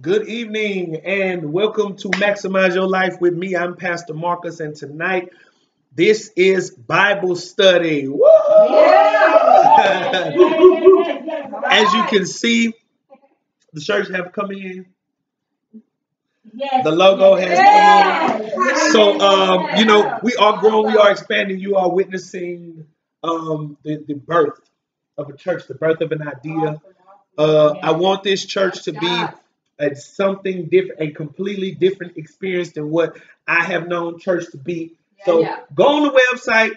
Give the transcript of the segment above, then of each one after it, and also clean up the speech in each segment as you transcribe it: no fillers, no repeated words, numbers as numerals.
Good evening and welcome to Maximize Your Life with me. I'm Pastor Marcus, and tonight this is Bible study. Woo! Yeah. As you can see, the shirts have come in. Yes. The logo has come in. Yes. So, we are growing, we are expanding. You are witnessing the birth of a church, the birth of an idea. I want this church to be something different, a completely different experience than what I have known church to be. So go on the website,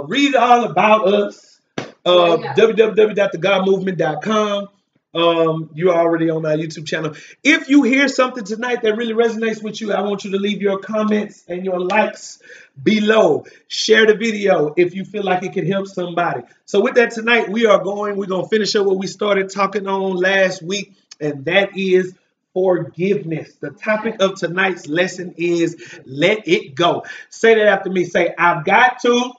read all about us, www.thegodmovement.com. You're already on our YouTube channel. If you hear something tonight that really resonates with you, I want you to leave your comments and your likes below. Share the video if you feel like it can help somebody. So with that, tonight we're going to finish up what we started talking on last week, and that is forgiveness. The topic of tonight's lesson is let it go. Say that after me. Say, I've got to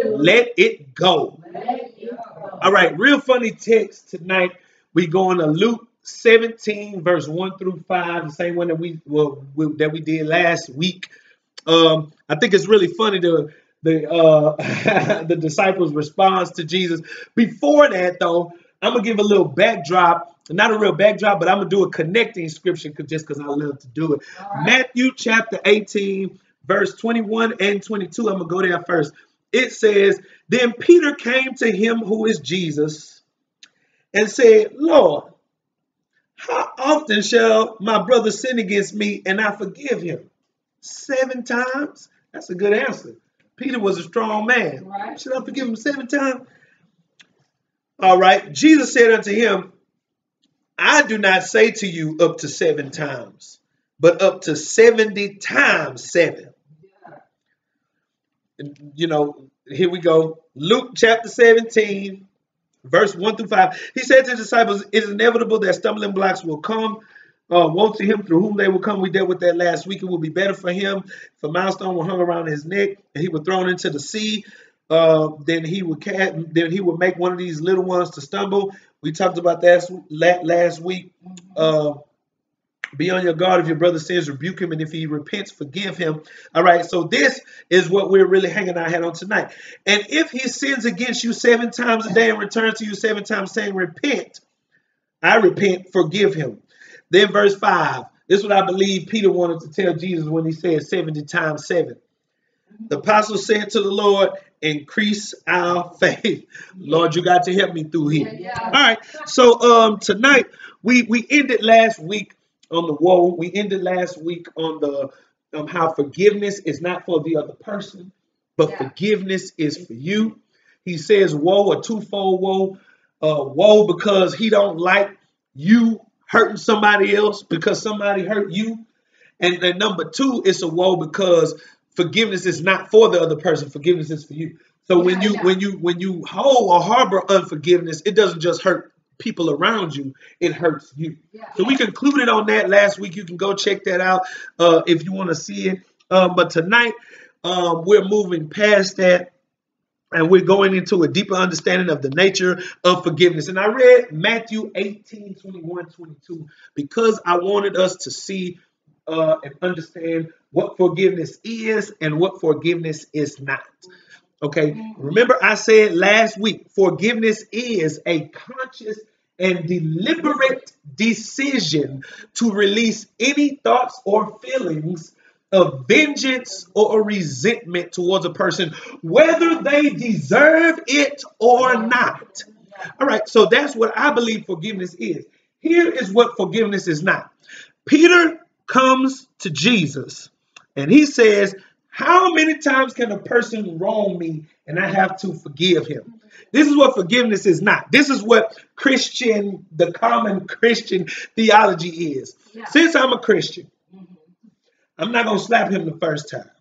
let it go. All right, real funny text tonight. We going to Luke 17, verse 1 through 5, the same one that we did last week. I think it's really funny the disciples' response to Jesus. Before that, though, I'm gonna give a little backdrop. Not a real backdrop, but I'm gonna do a connecting scripture just because I love to do it. Right. Matthew chapter 18, verse 21 and 22. I'm gonna go there first. It says, then Peter came to him, who is Jesus, and said, Lord, how often shall my brother sin against me and I forgive him? 7 times? That's a good answer. Peter was a strong man. Right. Should I forgive him 7 times? All right. Jesus said unto him, I do not say to you up to 7 times, but up to 70 times 7. Here we go. Luke chapter 17, verse 1 through 5. He said to the disciples, it is inevitable that stumbling blocks will come. Woe to him through whom they will come. We dealt with that last week. It will be better for him if a milestone were hung around his neck and he were thrown into the sea. Then he would make one of these little ones to stumble. We talked about that last week. Be on your guard. If your brother sins, rebuke him, and if he repents, forgive him. All right, so this is what we're really hanging our head on tonight. And if he sins against you 7 times a day and returns to you 7 times saying, repent, I repent, forgive him. Then verse 5, this is what I believe Peter wanted to tell Jesus when he said 70 times 7. The apostle said to the Lord, increase our faith. Lord, you got to help me through here. All right, so tonight we ended last week on the woe. We ended last week on the how forgiveness is not for the other person, but forgiveness is for you. He says woe, a twofold woe. Woe because he don't like you hurting somebody else because somebody hurt you. And then number 2, it's a woe because forgiveness is not for the other person. Forgiveness is for you. So when you hold or harbor unforgiveness, it doesn't just hurt people around you, it hurts you. So we concluded on that last week. You can go check that out if you want to see it. But tonight we're moving past that, and we're going into a deeper understanding of the nature of forgiveness. And I read Matthew 18, 21, 22 because I wanted us to see and understand what forgiveness is and what forgiveness is not. Okay, remember I said last week, forgiveness is a conscious and deliberate decision to release any thoughts or feelings of vengeance or resentment towards a person, whether they deserve it or not. All right, so that's what I believe forgiveness is. Here is what forgiveness is not. Peter comes to Jesus and he says, how many times can a person wrong me and I have to forgive him? This is what forgiveness is not. This is what the common Christian theology is. Since I'm a Christian, I'm not going to slap him the first time.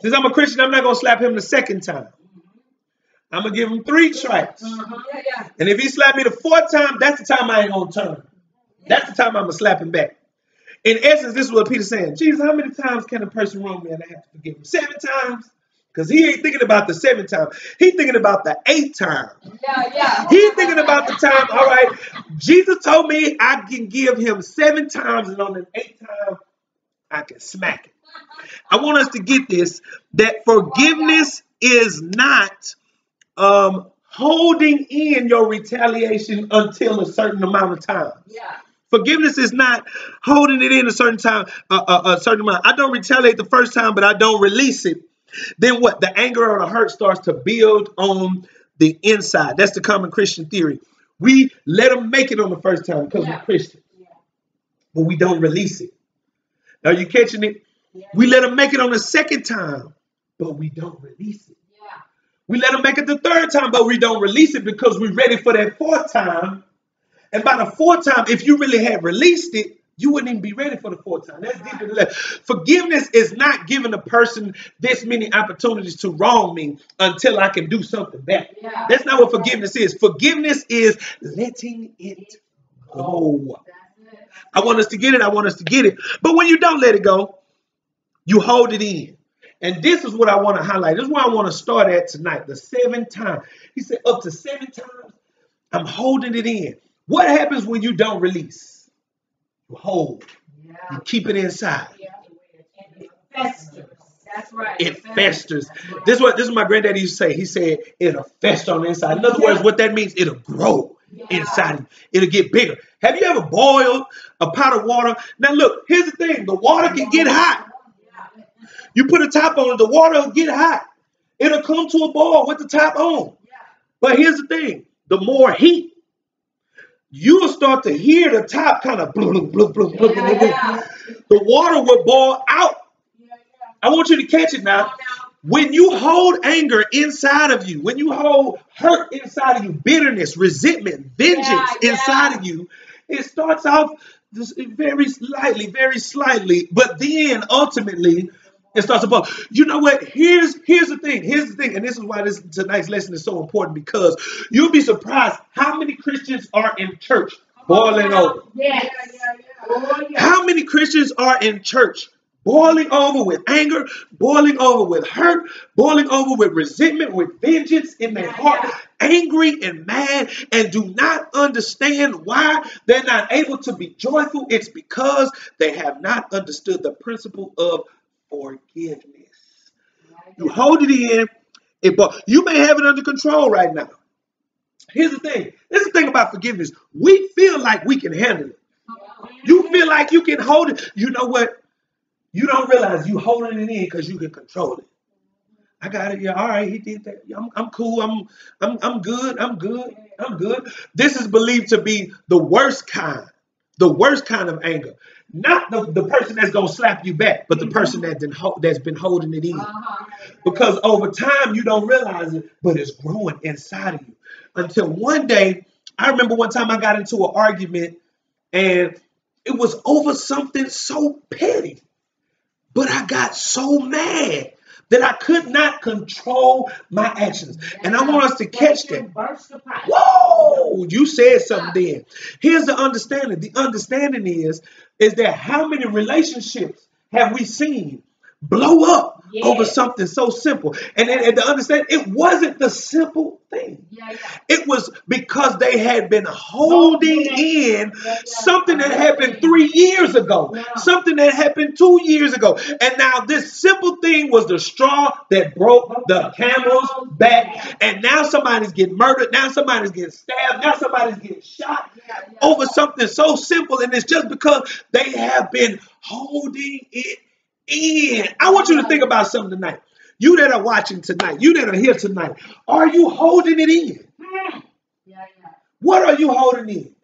Since I'm a Christian, I'm not going to slap him the second time. I'm going to give him 3 strikes. And if he slapped me the 4th time, that's the time I ain't going to turn. That's the time I'm going to slap him back. In essence, this is what Peter's saying. Jesus, how many times can a person wrong me and I have to forgive him? 7 times? Because he ain't thinking about the 7th time. He's thinking about the 8th time. Yeah. He's thinking about the time, all right, Jesus told me I can give him 7 times, and on the 8th time, I can smack it. I want us to get this, that forgiveness is not holding in your retaliation until a certain amount of time. Yeah. Forgiveness is not holding it in a certain time, a certain amount. I don't retaliate the first time, but I don't release it. Then what? The anger or the hurt starts to build on the inside. That's the common Christian theory. We let them make it on the first time because we're Christians, but we don't release it. Are you catching it? Yeah. We let them make it on the 2nd time, but we don't release it. Yeah. We let them make it the 3rd time, but we don't release it because we're ready for that 4th time. And by the 4th time, if you really had released it, you wouldn't even be ready for the 4th time. That's deeper than that. Forgiveness is not giving a person this many opportunities to wrong me until I can do something back. Yeah. That's not what forgiveness is. Forgiveness is letting it go. I want us to get it. I want us to get it. But when you don't let it go, you hold it in. And this is what I want to highlight. This is where I want to start at tonight. The 7th time. He said up to 7 times, I'm holding it in. What happens when you don't release? You hold. Yeah. You keep it inside. It festers. That's right. It festers. This is what my granddaddy used to say. He said it'll fester on the inside. In other words, what that means, it'll grow inside you. It'll get bigger. Have you ever boiled a pot of water? Now look, here's the thing. The water can get hot. You put a top on it, the water will get hot. It'll come to a boil with the top on. But here's the thing. The more heat, you'll start to hear the top kind of bloom, bloom, bloom, bloom, bloom, bloom. The water will boil out. I want you to catch it now. When you hold anger inside of you, when you hold hurt inside of you, bitterness, resentment, vengeance inside of you, it starts off very slightly, but then ultimately it starts to boil. You know what? Here's the thing. And this is why tonight's lesson is so important, because you'll be surprised how many Christians are in church boiling over. How many Christians are in church boiling over with anger, boiling over with hurt, boiling over with resentment, with vengeance in their heart, angry and mad, and do not understand why they're not able to be joyful? It's because they have not understood the principle of forgiveness. You hold it in. You may have it under control right now. Here's the thing. This is the thing about forgiveness. We feel like we can handle it. You feel like you can hold it. You know what? You don't realize you holding it in because you can control it. I got it. Yeah, all right. He did that. I'm cool. I'm good. I'm good. This is believed to be the worst kind of anger. Not the person that's gonna slap you back, but the person that's been holding it in. Because over time you don't realize it, but it's growing inside of you. Until one day, I remember one time I got into an argument, and it was over something so petty. But I got so mad that I could not control my actions. And I want us to catch that. Whoa! You said something then. Here's the understanding. The understanding is that how many relationships have we seen blow up over something so simple? And to understand, it wasn't the simple thing. It was because they had been holding in something that happened 3 years ago, something that happened 2 years ago. And now this simple thing was the straw that broke the camel's back. And now somebody's getting murdered. Now somebody's getting stabbed. Now somebody's getting shot over something so simple. And it's just because they have been holding it in. I want you to think about something tonight. You that are watching tonight, you that are here tonight, are you holding it in? What are you holding in?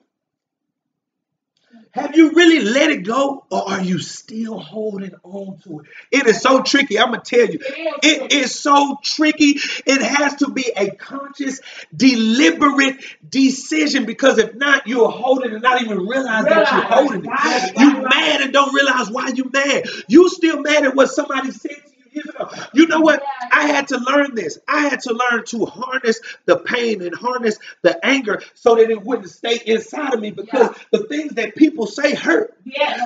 Have you really let it go, or are you still holding on to it? It is so tricky. I'm going to tell you. It is so tricky. It has to be a conscious, deliberate decision, because if not, you're holding it and not even realize that you're holding it. You're mad and don't realize why you're mad. You still mad at what somebody said to you years ago. You know what? I had to learn this. I had to learn to harness the pain and harness the anger so that it wouldn't stay inside of me, because the things that people say hurt.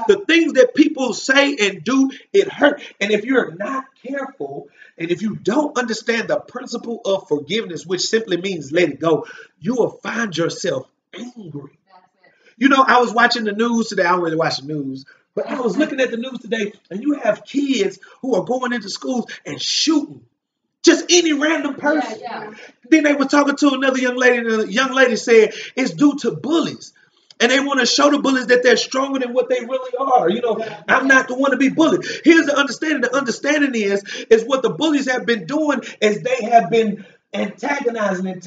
The things that people say and do, it hurt. And if you're not careful, and if you don't understand the principle of forgiveness, which simply means let it go, you will find yourself angry. You know, I was watching the news today. I don't really watch the news, but I was looking at the news today, and you have kids who are going into schools and shooting just any random person. Then they were talking to another young lady, and the young lady said it's due to bullies. And they want to show the bullies that they're stronger than what they really are. You know, I'm not the one to be bullied. Here's the understanding. The understanding is what the bullies have been doing is they have been antagonizing. And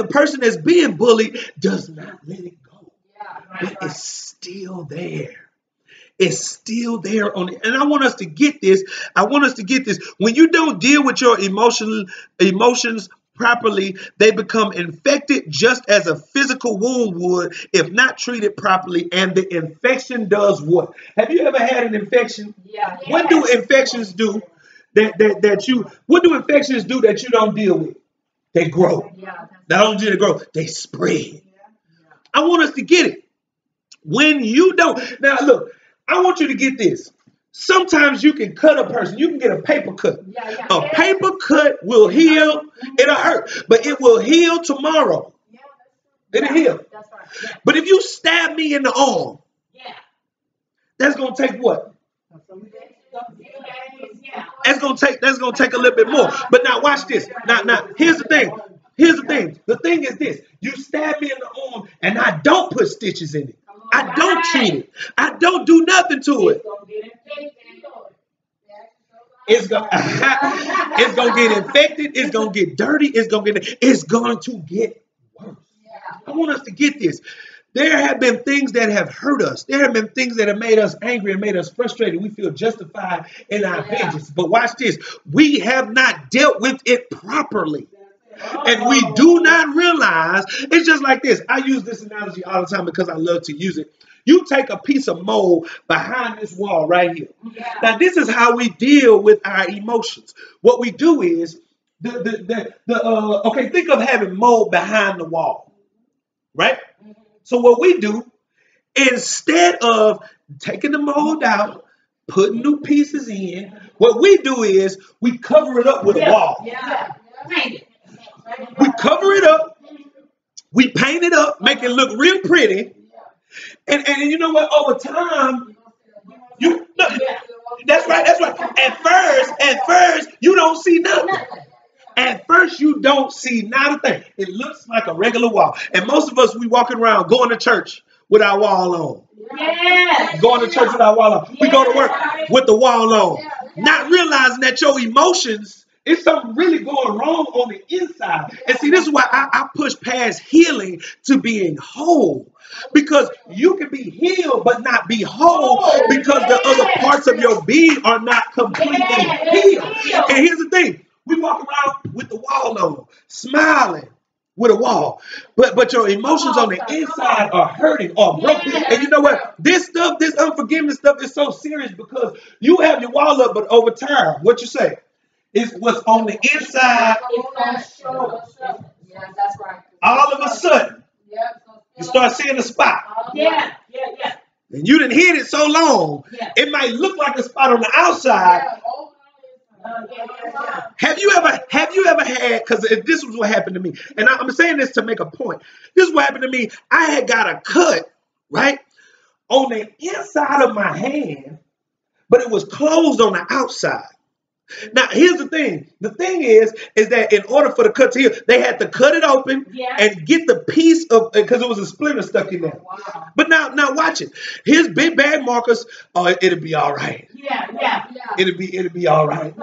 the person that's being bullied does not let it go. It's still there. It's still there on it. And I want us to get this. When you don't deal with your emotions properly, they become infected just as a physical wound would if not treated properly. And the infection does what? Have you ever had an infection? What do infections do what do infections do that you don't deal with? They grow. Not only do they grow, they spread. I want us to get it. When you don't, now look, I want you to get this. Sometimes you can cut a person. You can get a paper cut. A paper cut will heal. It'll hurt, but it will heal tomorrow. It'll heal. But if you stab me in the arm, that's gonna take what? That's gonna take a little bit more. But now watch this. Now here's the thing. The thing is this: you stab me in the arm, and I don't put stitches in it. I don't treat it. I don't do nothing to it. It's gonna get infected. It's gonna get dirty. It's going to get worse. I want us to get this. There have been things that have hurt us. There have been things that have made us angry and made us frustrated. We feel justified in our vengeance. But watch this. We have not dealt with it properly. And we do not realize, it's just like this. I use this analogy all the time because I love to use it. You take a piece of mold behind this wall right here. Now, this is how we deal with our emotions. What we do is, okay, think of having mold behind the wall, right? So what we do, instead of taking the mold out, putting new pieces in, what we do is we cover it up with a wall. We cover it up, we paint it up, make it look real pretty, and you know what? Over time, that's right. At first, you don't see nothing. At first, you don't see not a thing. It looks like a regular wall, and most of us we walking around going to church with our wall on. Going to church with our wall on. We go to work with the wall on, not realizing that your emotions. It's something really going wrong on the inside. And see, this is why I push past healing to being whole. Because you can be healed but not be whole because the other parts of your being are not completely healed. And here's the thing. We walk around with the wall on, smiling with a wall. But your emotions on the inside are hurting or broken. And you know what? This unforgiveness stuff is so serious because you have your wall up, but over time, what you say? It's what's on the inside. All of a sudden, you start seeing a spot. And you didn't hit it so long, it might look like a spot on the outside. Have you ever had, because this was what happened to me, and I'm saying this to make a point. This is what happened to me. I had got a cut, right, on the inside of my hand, but it was closed on the outside. Now, here's the thing. The thing is that in order for the cut to heal, they had to cut it open and get the piece of, because it was a splinter stuck in there. Wow. But now watch it. Here's big bad markers. Oh, it'll be all right. It'll be all right.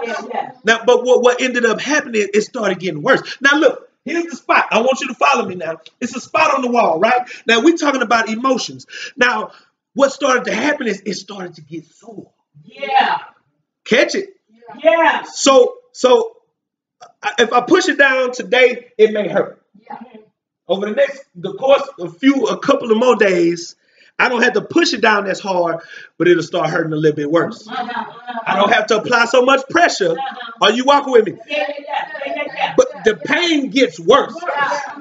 Now, but what ended up happening, it started getting worse. Now, look. Here's the spot. I want you to follow me now. It's a spot on the wall, right? Now, we're talking about emotions. Now, what started to happen is it started to get sore. Catch it. So if I push it down today, it may hurt. Over the course of a couple of more days, I don't have to push it down as hard, but it'll start hurting a little bit worse. I don't have to apply so much pressure. Are you walking with me? But the pain gets worse.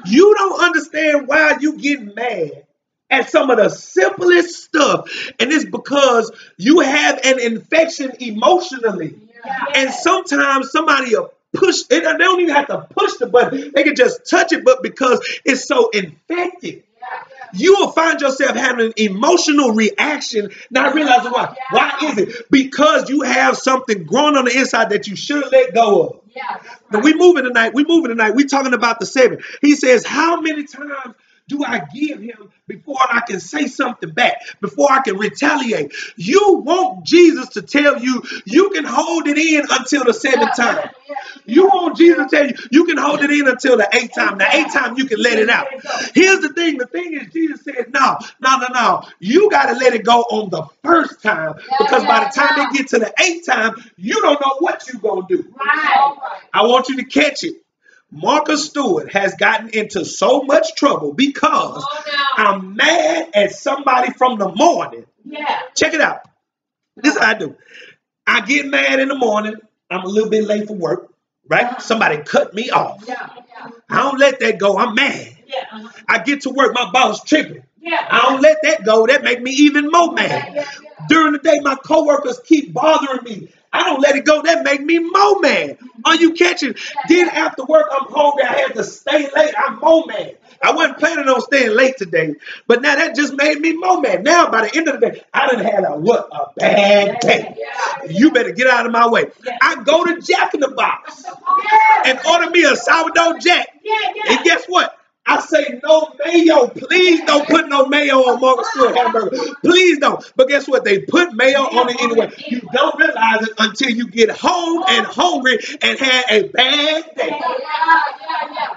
You don't understand why you get mad at some of the simplest stuff. And it's because you have an infection emotionally. And sometimes somebody will push it. They don't even have to push the button. They can just touch it, but because it's so infected, you will find yourself having an emotional reaction, not realizing why. Why is it? Because you have something growing on the inside that you should let go of. Now we moving tonight. We talking about the 7. He says, how many times do I give him before I can say something back, before I can retaliate? You want Jesus to tell you, you can hold it in until the 7th time. You want Jesus to tell you, you can hold it in until the 8th time. The 8th time, you can let it out. Here's the thing. The thing is, Jesus said, no. You got to let it go on the 1st time, because by the time it gets to the 8th time, you don't know what you're going to do. I want you to catch it. Marcus Stewart has gotten into so much trouble because I'm mad at somebody from the morning. Check it out. This is what I do. I get mad in the morning. I'm a little bit late for work, right? Somebody cut me off. I don't let that go. I'm mad. I get to work. My boss tripping. I don't let that go. That make me even more mad. During the day, my coworkers keep bothering me. I don't let it go. That make me more mad. Are you catching? Then after work, I'm hungry. I had to stay late. I'm more mad. I wasn't planning on staying late today, but now that just made me more mad. Now, by the end of the day, I done had a bad day. You better get out of my way. I go to Jack in the Box and order me a sourdough Jack. And guess what? I say no mayo. Please don't put no mayo on Marcus Stewart hamburger. Please don't. But guess what? They put mayo on it anyway. You don't realize it until you get home and hungry and had a bad day.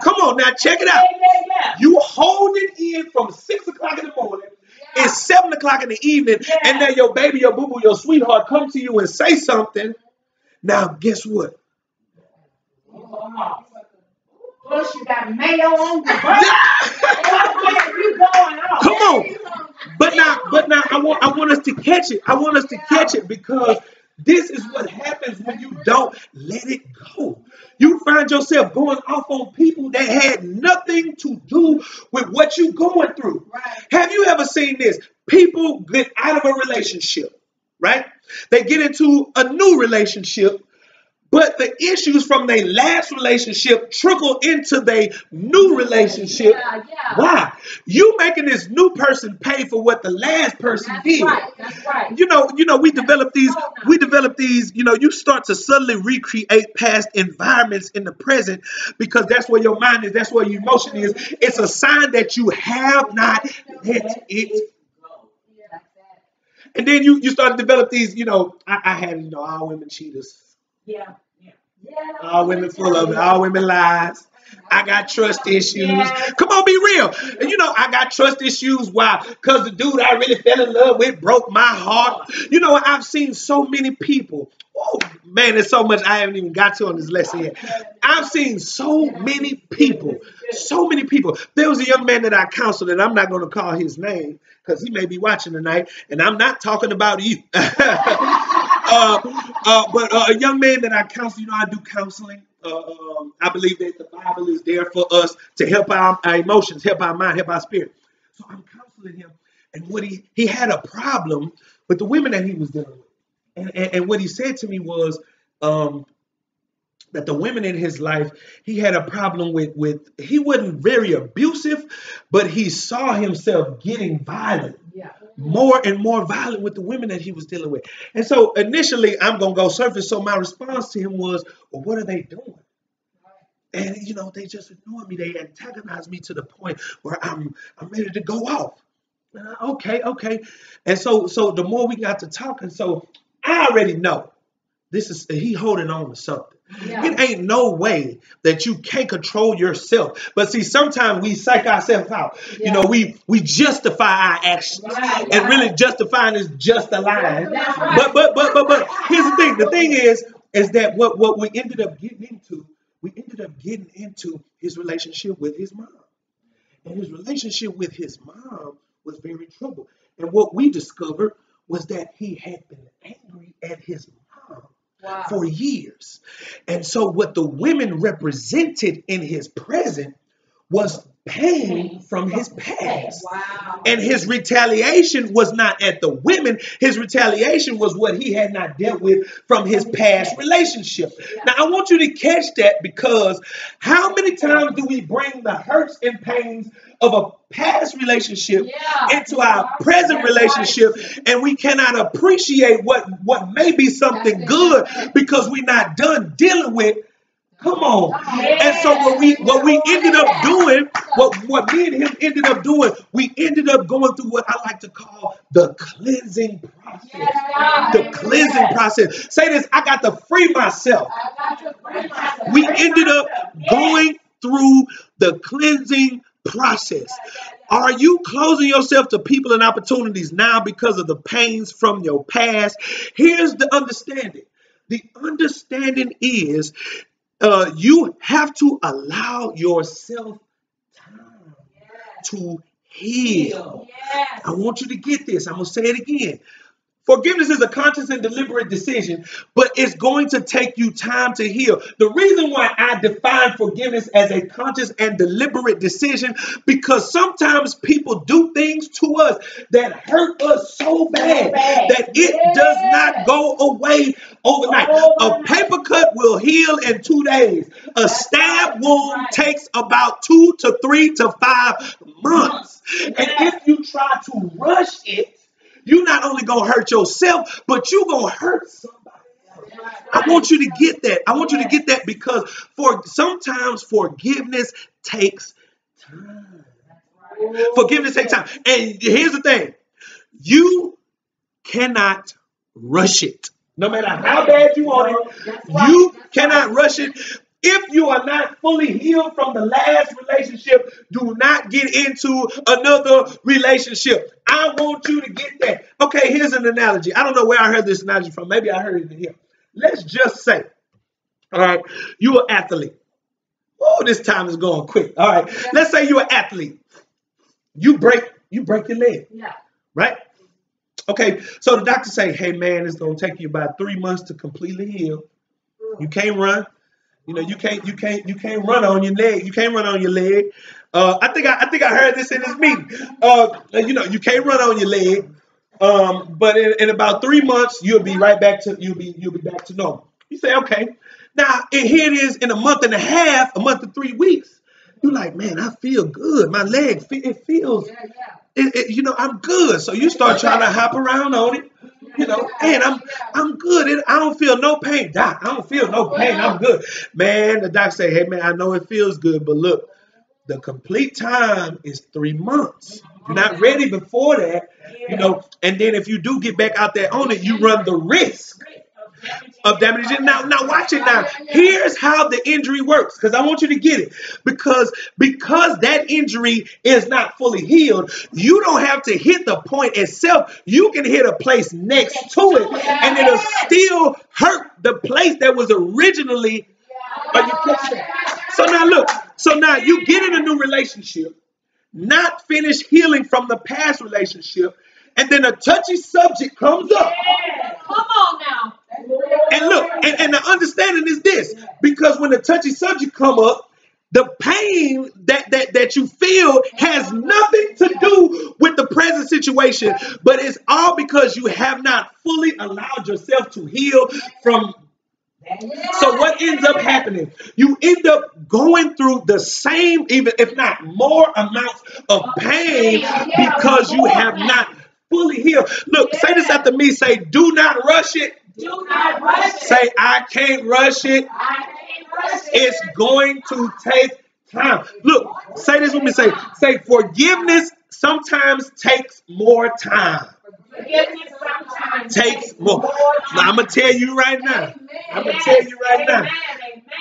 Come on now, check it out. You hold it in from 6 o'clock in the morning. It's 7 o'clock in the evening, and then your baby, your boo-boo, your sweetheart come to you and say something. Now, guess what? Plus, you got mayo on your butt. You going on? Come on. But now I want us to catch it. I want us to catch it, because this is what happens when you don't let it go. You find yourself going off on people that had nothing to do with what you're going through. Have you ever seen this? People get out of a relationship, right? They get into a new relationship, but the issues from their last relationship trickle into their new relationship. Why? You making this new person pay for what the last person did. That's right. You know, we develop these, you start to subtly recreate past environments in the present, because that's where your mind is, that's where your emotion is. It's a sign that you have not let it go. And then you start to develop these, I had, all women cheaters. All women full of it. All women lies. I got trust issues. Come on, be real. And I got trust issues. Why? Because the dude I really fell in love with broke my heart. I've seen so many people. Oh, man, there's so much I haven't even got to on this lesson yet. I've seen so many people. There was a young man that I counseled, and I'm not going to call his name because he may be watching tonight, and I'm not talking about you. But a young man that I counsel, I do counseling. I believe that the Bible is there for us to help our emotions, help our mind, help our spirit. So I'm counseling him, and what he had a problem with the women that he was dealing with. And what he said to me was that the women in his life, he had a problem with he wasn't very abusive, but he saw himself getting violent. More and more violent with the women that he was dealing with. And so initially, I'm going to go surface. So my response to him was, well, what are they doing? And, they just ignore me. They antagonize me to the point where I'm ready to go off. Okay. And so the more we got to talking, so I already know he holding on to something. It ain't no way that you can't control yourself. But see, sometimes we psych ourselves out. We justify our actions. And really justifying is just a line. But here's the thing. The thing is that what we ended up getting into his relationship with his mom. And his relationship with his mom was very troubled. And what we discovered was that he had been angry at his mom for years. And so what the women represented in his present was pain from his past. And his retaliation was not at the women. His retaliation was what he had not dealt with from his past relationship. Now, I want you to catch that, because how many times do we bring the hurts and pains of a past relationship into our present relationship, and we cannot appreciate what may be something good because we're not done dealing with. Come on. And so what we ended up doing, what me and him ended up doing, we ended up going through what I like to call the cleansing process. The cleansing process. Say this, I got to free myself. We ended up going through the cleansing process. Are you closing yourself to people and opportunities now because of the pains from your past? Here's the understanding. The understanding is you have to allow yourself time to heal. I want you to get this. I'm going to say it again. Forgiveness is a conscious and deliberate decision, but it's going to take you time to heal. The reason why I define forgiveness as a conscious and deliberate decision, because sometimes people do things to us that hurt us so bad that it does not go away overnight. A paper cut will heal in 2 days. A stab wound takes about 2 to 3 to 5 months. And if you try to rush it, you're not only going to hurt yourself, but you're going to hurt somebody else. I want you to get that. I want you to get that, because sometimes forgiveness takes time. Forgiveness takes time. And here's the thing. You cannot rush it. No matter how bad you want it, you cannot rush it. If you are not fully healed from the last relationship, do not get into another relationship. I want you to get that. Okay, here's an analogy. I don't know where I heard this analogy from. Maybe I heard it in here. Let's just say, all right, you're an athlete. Oh, this time is going quick. All right, let's say you're an athlete. You break your leg, right? Okay, so the doctor say, hey, man, it's going to take you about 3 months to completely heal. You can't run. You know, you can't run on your leg. You can't run on your leg. I think I heard this in this meeting. You know, you can't run on your leg. But in about 3 months, you'll be back to normal. You say, okay. Now, and here it is in a month and a half, a month and 3 weeks. You're like, man, I feel good. My leg, it feels, you know, I'm good. So you start trying to hop around on it. You know, and I'm good. I don't feel no pain. Doc, I don't feel no pain. I'm good. Man, the doc say, hey, man, I know it feels good, but look, the complete time is 3 months. You're not ready before that, you know, and then if you do get back out there on it, you run the risk of damaging. Now watch it now. Here's how the injury works, because I want you to get it. Because that injury is not fully healed, you don't have to hit the point itself. You can hit a place next to it, and it'll still hurt the place that was originally. So now look. So now you get in a new relationship, not finished healing from the past relationship, and then a touchy subject comes up. Come on now. And look, and the understanding is this, because when the touchy subject come up, the pain that you feel has nothing to do with the present situation, but it's all because you have not fully allowed yourself to heal from. So what ends up happening? You end up going through the same, even if not more amounts of pain, because you have not fully healed. Look, say this after me. Say, do not rush it. Do not rush it. Say, I can't rush it. I can't rush it. It's going to take time. Look, say this with me. Say, forgiveness sometimes takes more time. Forgiveness sometimes Takes more. Now, I'm going to tell you right now. Amen.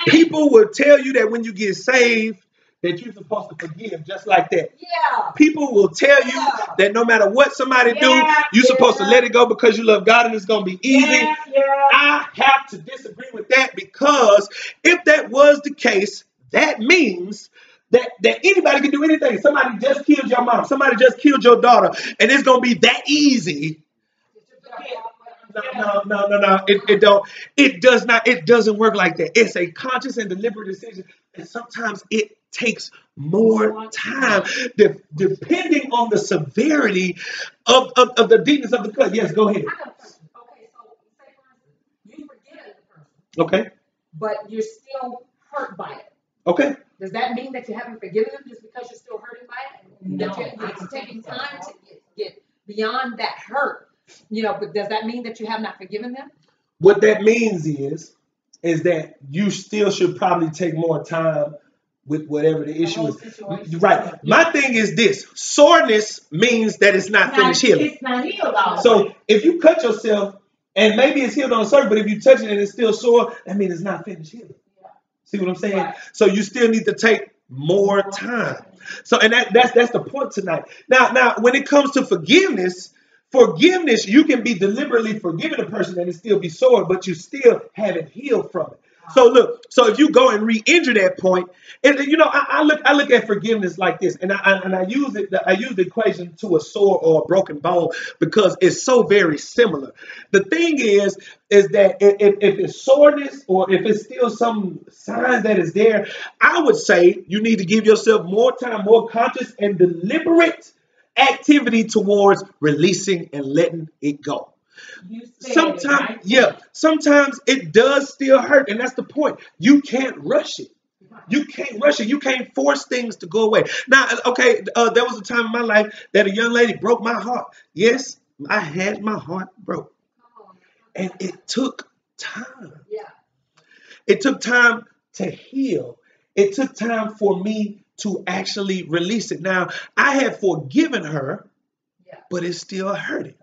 People will tell you that when you get saved, that you're supposed to forgive just like that. Yeah. People will tell you that no matter what somebody do, you're supposed to let it go because you love God and it's going to be easy. I have to disagree with that, because if that was the case, that means that anybody can do anything. Somebody just killed your mom. Somebody just killed your daughter, and it's gonna be that easy. No. It don't. It does not. It doesn't work like that. It's a conscious and deliberate decision, and sometimes it takes more time, depending on the severity of the deepness of the cut. Yes, go ahead. I got a question. Okay, so say for instance, you forgive the person, Okay. but you're still hurt by it. Okay. Does that mean that you haven't forgiven them just because you're still hurting by it? No, That it's taking time to get beyond that hurt. But does that mean that you have not forgiven them? What that means is that you still should probably take more time with whatever the issue whole is. situation. Right. My thing is this: soreness means that it's not finished healing. It's not healed all the way. So if you cut yourself and maybe it's healed on the surface, but if you touch it and it's still sore, that means it's not finished healing. See what I'm saying? Right. So you still need to take more time. So and that's the point tonight. Now when it comes to forgiveness, you can be deliberately forgiving a person and it still be sore, but you still haven't healed from it. So look, so if you go and re-injure that point, and I look at forgiveness like this, and I use the equation to a sore or a broken bone because it's so very similar. The thing is that if it's soreness or if it's still some signs that is there, I would say you need to give yourself more time, more conscious and deliberate activity towards releasing and letting it go. You said it, Sometimes, right? yeah, sometimes it does still hurt, and that's the point. You can't rush it. You can't rush it. You can't force things to go away. Now, okay, there was a time in my life that a young lady broke my heart. Yes, I had my heart broke, and it took time. Yeah. It took time to heal. It took time for me to actually release it. Now, I had forgiven her, but it still hurting.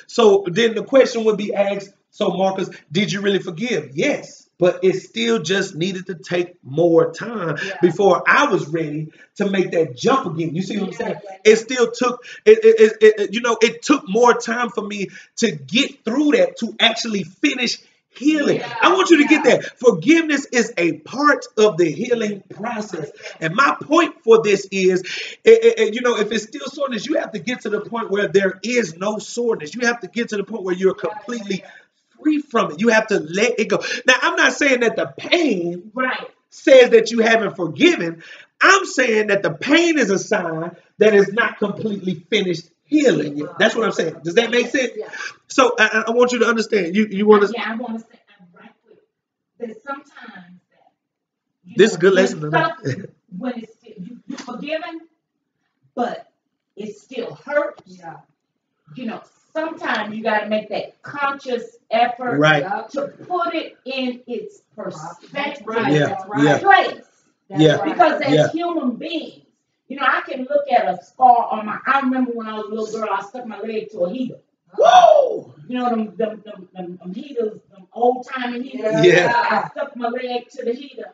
So then the question would be asked, so Marcus, did you really forgive? Yes, but it still just needed to take more time before I was ready to make that jump again. You see what I'm saying? It still took, it took more time for me to get through that, to actually finish healing. I want you to get that. Forgiveness is a part of the healing process. And my point for this is, if it's still soreness, you have to get to the point where there is no soreness. You have to get to the point where you're completely free from it. You have to let it go. Now, I'm not saying that the pain says that you haven't forgiven. I'm saying that the pain is a sign that it's not completely finished healing yet. That's what I'm saying. Does that make sense? So I want you to understand. You want to? Yeah, I want to say right quick. There's sometimes that This is a good lesson tonight. when it's still, you're forgiven, but it still hurts. Sometimes you got to make that conscious effort to put it in its perspective, place. Because as human beings, I can look at a scar on my. I remember when I was a little girl, I stuck my leg to a heater. Whoa! Them heaters, them old timey heaters. I stuck my leg to the heater,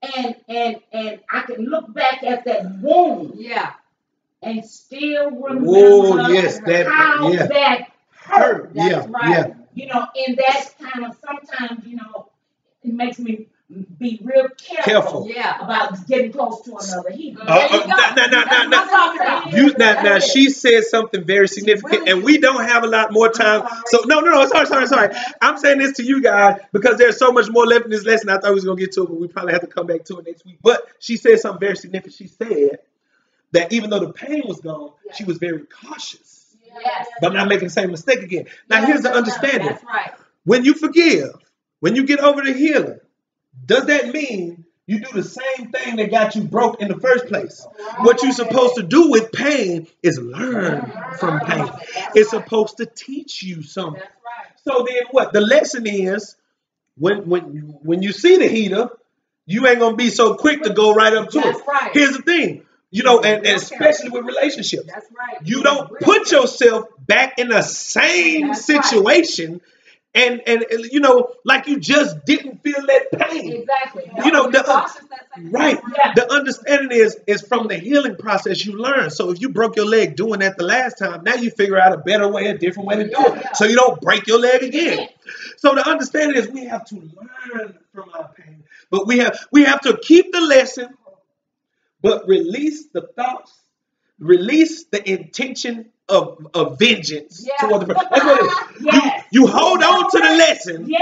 and I can look back at that wound. And still remember how that hurt. That's right. And that's kind of sometimes, it makes me be real careful about getting close to another heather. Now she said something very significant, and we don't have a lot more time. So no, sorry. I'm saying this to you guys because there's so much more left in this lesson. I thought we was gonna get to it, but we probably have to come back to it next week. But she said something very significant. She said that even though the pain was gone, she was very cautious. But I'm not making the same mistake again. Now here's the understanding. That's right. When you forgive, when you get over the healing, does that mean you do the same thing that got you broke in the first place? What you're supposed to do with pain is learn from pain. It's supposed to teach you something. So then what? The lesson is when you see the heater, you ain't gonna be so quick to go right up to it. Here's the thing. And especially with relationships. That's right. You don't put yourself back in the same situation and like you just didn't feel that pain. Exactly. The understanding is from the healing process you learn. So if you broke your leg doing that the last time, now you figure out a better way, a different way to do it, so you don't break your leg again. So the understanding is we have to learn from our pain, but we have to keep the lesson. but release the thoughts, release the intention of vengeance to other person. That's what it is. Yes. You hold on to the lesson,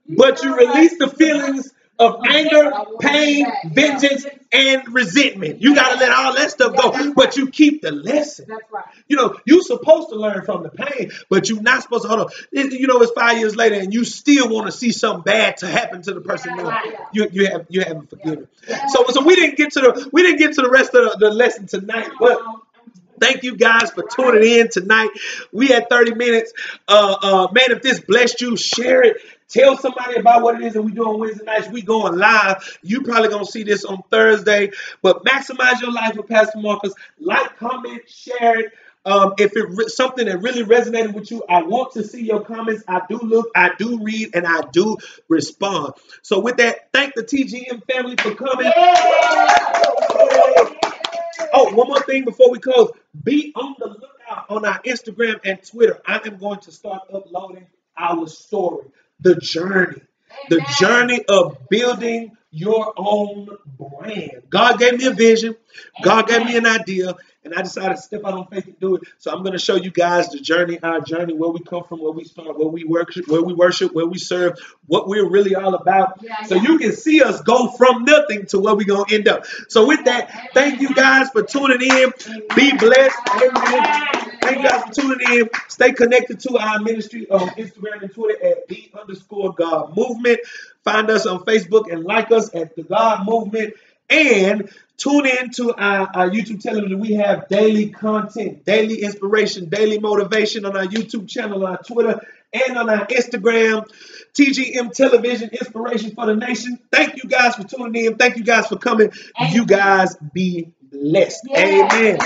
but you release the feelings of anger, pain, vengeance, and resentment. You got to let all that stuff go, but you keep the lesson. That's right. You know, you're supposed to learn from the pain, but you're not supposed to, hold on. You know, it's 5 years later and you still want to see something bad to happen to the person. You haven't forgiven. So we didn't get to the rest of the lesson tonight, but thank you guys for tuning in tonight. We had 30 minutes. Man, if this blessed you, share it. Tell somebody about what it is that we do on Wednesday nights. We going live. You probably going to see this on Thursday. But maximize your life with Pastor Marcus. Like, comment, share it. If it's something that really resonated with you, I want to see your comments. I do look, I do read, and I do respond. So with that, thank the TGM family for coming. Oh, one more thing before we close. Be on the lookout on our Instagram and Twitter. I am going to start uploading our story, the journey of building your own brand. God gave me a vision. God gave me an idea. And I decided to step out on faith and do it. So I'm going to show you guys the journey, our journey, where we come from, where we start, where we worship, where we serve, what we're really all about. So you can see us go from nothing to where we're going to end up. So with that, thank you guys for tuning in. Be blessed. Thank you guys for tuning in. Stay connected to our ministry on Instagram and Twitter at @the_God Movement. Find us on Facebook and like us at The God Movement. And tune in to our YouTube television. We have daily content, daily inspiration, daily motivation on our YouTube channel, on our Twitter, and on our Instagram. TGM Television, Inspiration for the Nation. Thank you guys for tuning in. Thank you guys for coming. You guys be blessed. Amen.